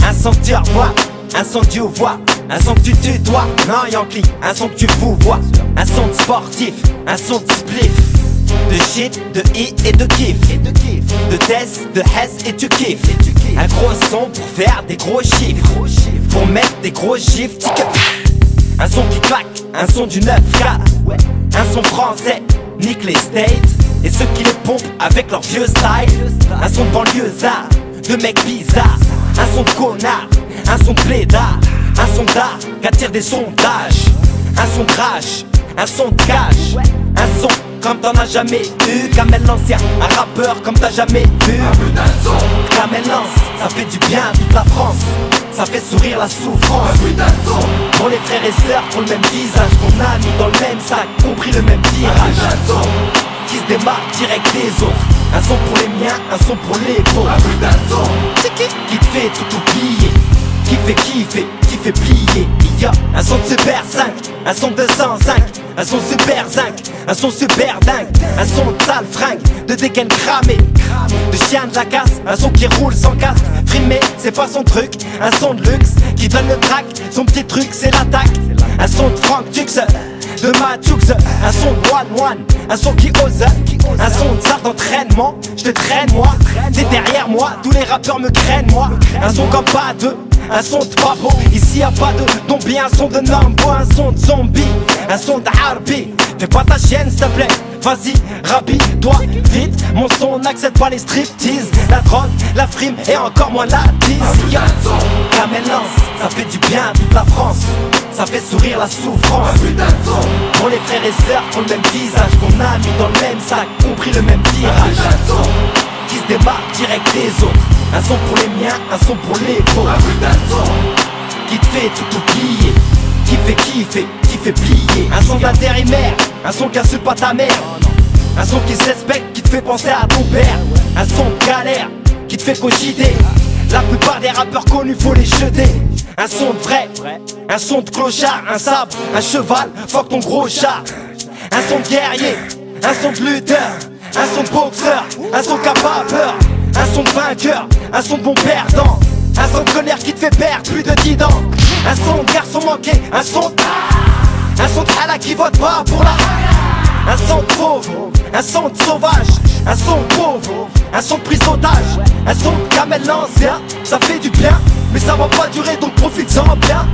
Un son que tu revois, un son que tu vois, un son que tu tutoies, non Yankee, un son que tu vois, un son de sportif, un son de spliff, de shit, de i et de kiff, de test, de hess et tu kiffes, un gros son pour faire des gros chiffres, pour mettre des gros chiffres, un son qui claque, un son du 9K, un son français, nique les States, et ceux qui les pompent avec leur vieux style, un son de banlieusard, de mecs bizarres, un son de connard, un son de plaidard, un son d'art qui attire des sondages, un son de rage, un son de cash, un son comme t'en as jamais eu. Kamel l'ancien, un rappeur comme t'as jamais vu. Kamel lance, ça fait du bien à toute la France, ça fait sourire la souffrance. Pour les frères et sœurs, pour le même visage, qu'on a mis dans le même sac, compris le même tirage, qui se démarque direct des autres. Un son pour les miens, un son pour les vôtres. Qui te fait tout oublier, qui fait kiffer, qui fait plier. Il y a un son de super 5, un son de 105, un son super zinc, un son super dingue, un son de sale fringue, de dégaine cramé, de chien de la casse, un son qui roule sans casque. Frimé, c'est pas son truc, un son de luxe qui donne le track, son petit truc c'est l'attaque. Un son de Frank Dux, de Matux, un son de One, un son qui ose, un son de salle d'entraînement. Je te traîne moi, t'es derrière moi, tous les rappeurs me craignent moi. Un son comme pas deux, un son de papo, ici y'a pas de zombie, un son de Nambo, un son de zombie, un son de harbi. Fais pas ta chienne s'il te plaît, vas-y, rhabille-toi vite. Mon son n'accepte pas les striptease, la drogue, la frime et encore moins la tease. Kamel lance, ça fait du bien à toute la France, ça fait sourire la souffrance. Pour les frères et sœurs, pour le même visage, qu'on a mis dans le même sac, compris le même tirage, qui se démarque direct des autres. Un son pour les miens, un son pour les vôtres. Qui te fait tout oublier, qui fait kiffer, qui fait plier. Un son d'intérimaire, un son qui insulte pas ta mère, un son qui se respecte, qui te fait penser à ton père. Un son de galère, qui te fait cogiter. La plupart des rappeurs connus faut les jeter. Un son de vrai, un son de clochard, un sabre, un cheval, fuck ton gros chat. Un son de guerrier, un son de lutteur, un son de boxeur, un son qui a pas peur, un son de vainqueur, un son de bon perdant, un son de colère qui te fait perdre plus de 10 dents. Un son de garçon manqué, un son de hala qui vote pas pour la. Un son de pauvre, un son de sauvage, un son de pauvre, un son de prise d'otage, un son de Kamel l'ancien. Ça fait du bien, mais ça va pas durer donc profite-en bien.